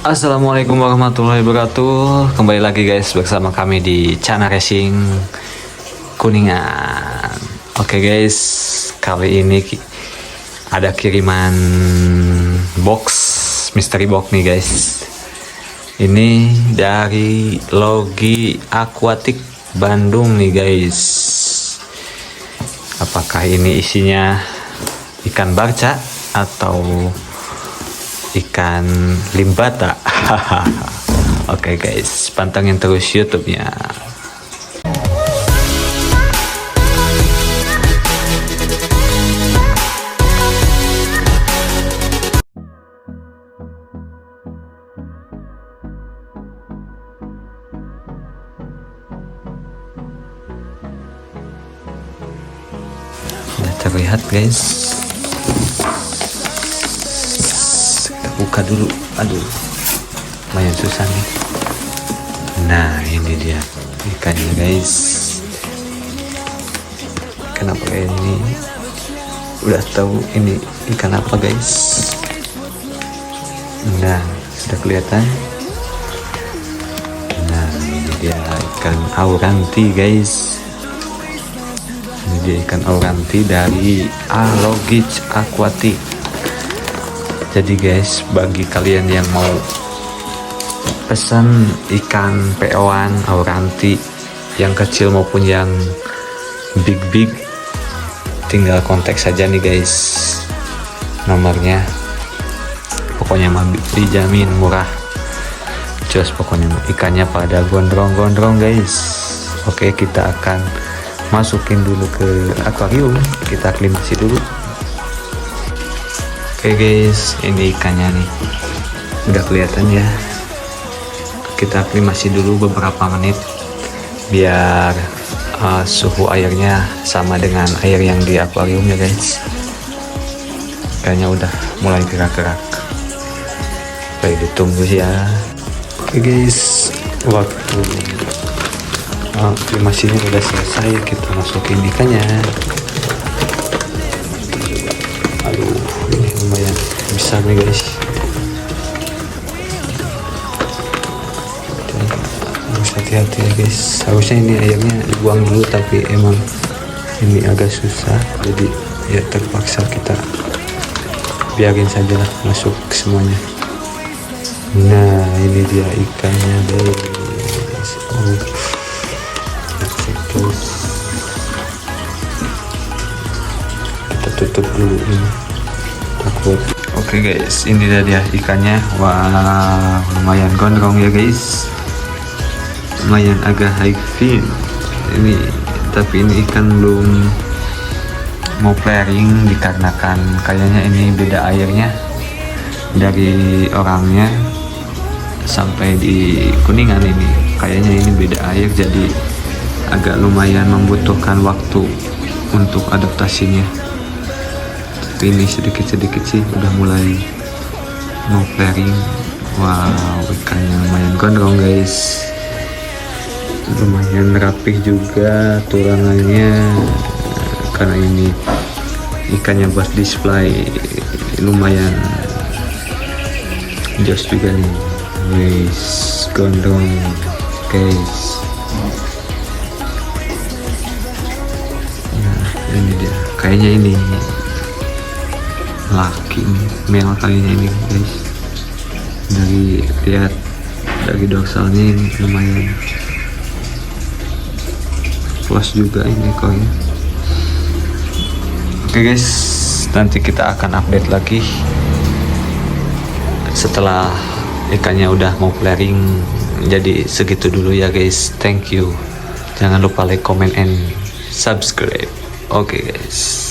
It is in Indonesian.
Assalamualaikum warahmatullahi wabarakatuh. Kembali lagi guys bersama kami di Cana Racing Kuningan. Oke guys, kali ini ada kiriman box mystery box nih guys. Ini dari Logi Aquatic Bandung nih guys. Apakah ini isinya ikan barca atau ikan limbata? Oke guys, pantengin terus YouTube-nya. Sudah terlihat guys. Buka dulu, aduh lumayan susah nih. Nah ini dia ikannya guys. Kenapa kayak ini? Udah tahu ini ikan apa guys? Nah sudah kelihatan. Nah ini dia ikan auranti guys. Ini dia ikan auranti dari Logi Aquatic. Jadi guys, bagi kalian yang mau pesan ikan PO-an auranti yang kecil maupun yang big, tinggal kontak saja nih guys nomornya. Pokoknya dijamin murah, just pokoknya ikannya pada gondrong guys. Oke, kita akan masukin dulu ke akuarium, kita aklimasi dulu. Oke guys, ini ikannya nih udah kelihatan ya. Kita aklimasi dulu beberapa menit biar suhu airnya sama dengan air yang di akuarium ya guys. Kayaknya udah mulai gerak-gerak. Baik, ditunggu ya. Oke guys, waktu aklimasinya udah selesai, kita masukin ikannya. Aduh, ini lumayan besar nih guys. Harus hati-hati ya guys. Harusnya ini airnya dibuang dulu, tapi emang ini agak susah, jadi ya terpaksa kita biarin saja lah masuk semuanya. Nah ini dia ikannya guys. Kita tutup dulu ini. Oke guys, ini dia ikannya. Wah, lumayan gondrong ya guys, lumayan agak high fin ini. Tapi ini ikan belum mau pairing dikarenakan kayaknya ini beda airnya dari orangnya sampai di Kuningan. Ini kayaknya ini beda air, jadi agak lumayan membutuhkan waktu untuk adaptasinya. Tapi ini sedikit sih udah mulai mau pairing. Wow, ikannya lumayan gondrong guys, lumayan rapih juga tulangannya, karena ini ikannya buat display. Lumayan jos juga nih guys, gondrong guys. Nah ini dia, kayaknya ini laki male kayaknya ini guys. Dari lihat dari dorsalnya ini lumayan plus juga ini ekornya. Oke guys, nanti kita akan update lagi setelah ikannya udah mau pairing. Jadi segitu dulu ya guys, thank you. Jangan lupa like, comment, and subscribe. Oke guys.